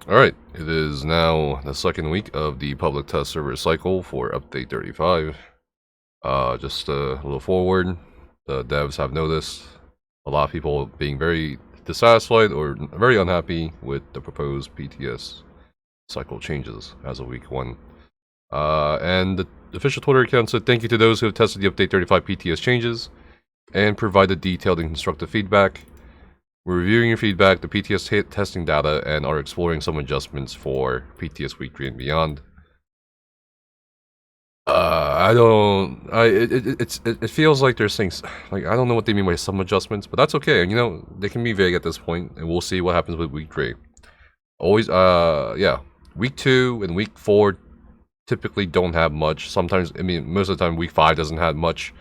Alright, it is now the second week of the public test server cycle for update 35. Just a little forward, the devs have noticed a lot of people being very dissatisfied or very unhappy with the proposed PTS cycle changes as of week 1. And the official Twitter account said thank you to those who have tested the update 35 PTS changes and provided detailed and constructive feedback. We're reviewing your feedback, the PTS testing data, and are exploring some adjustments for PTS Week 3 and beyond. It feels like there's things, like, I don't know what they mean by some adjustments, but that's okay. You know, they can be vague at this point, and we'll see what happens with Week 3. Always, yeah. Week 2 and Week 4 typically don't have much. Sometimes, I mean, most of the time, Week 5 doesn't have much.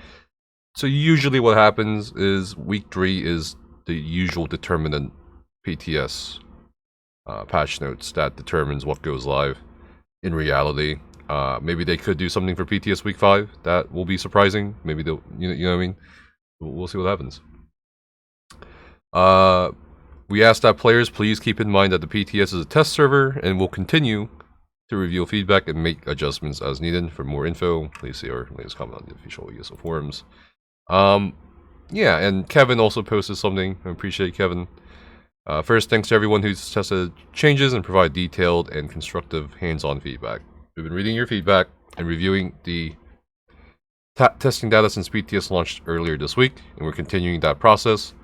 So usually what happens is Week 3 is the usual determinant PTS patch notes that determines what goes live in reality. Maybe they could do something for PTS Week 5 that will be surprising. Maybe they'll, you know what I mean? We'll see what happens. We ask that players please keep in mind that the PTS is a test server and will continue to review feedback and make adjustments as needed. For more info, please see our latest comment on the official ESO forums. Yeah, and Kevin also posted something. I appreciate Kevin. First, thanks to everyone who's tested changes and provided detailed and constructive hands-on feedback. We've been reading your feedback and reviewing the testing data since PTS launched earlier this week, and we're continuing that process.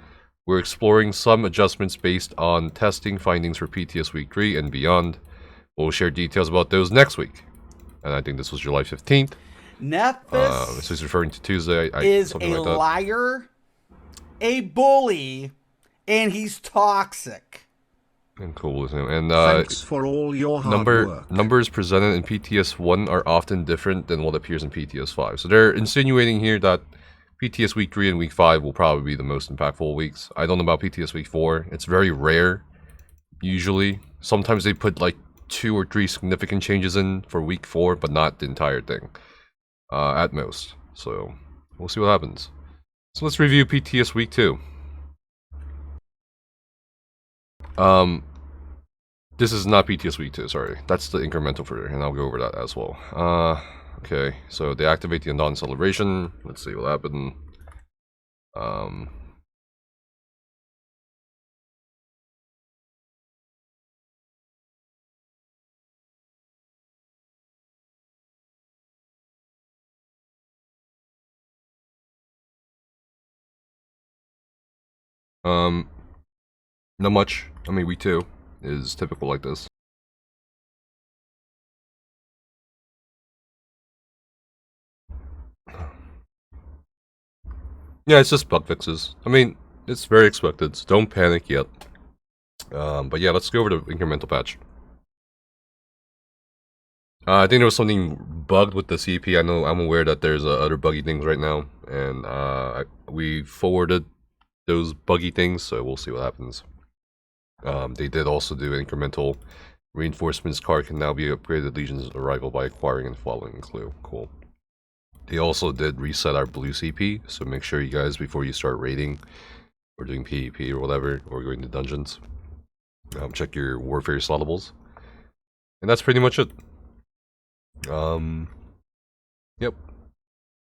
We're exploring some adjustments based on testing findings for PTS Week 3 and beyond. We'll share details about those next week. And I think this was July 15th. Nephis so he's referring to Tuesday. is a liar, a bully, and he's toxic. And cool, isn't it? And thanks for all your hard work. Numbers presented in PTS 1 are often different than what appears in PTS 5. So they're insinuating here that PTS Week 3 and Week 5 will probably be the most impactful weeks. I don't know about PTS Week 4. It's very rare, usually. Sometimes they put like 2 or 3 significant changes in for Week 4, but not the entire thing. At most. So, we'll see what happens. So let's review PTS Week 2. This is not PTS Week 2, sorry. That's the incremental for it, and I'll go over that as well. Okay, so they activate the Undawn Celebration. Let's see what happened. Not much. I mean, Week 2 is typical like this. Yeah, it's just bug fixes. I mean, it's very expected, so don't panic yet. But yeah, let's go over the incremental patch. I think there was something bugged with the CP. I'm aware that there's other buggy things right now, and we forwarded those buggy things, so we'll see what happens. They did also do incremental reinforcements card can now be upgraded at Legion's arrival by acquiring and following a clue. Cool. They also did reset our blue CP, so make sure you guys, before you start raiding or doing PvP or whatever, or going to dungeons, check your warfare slottables. And that's pretty much it. Yep.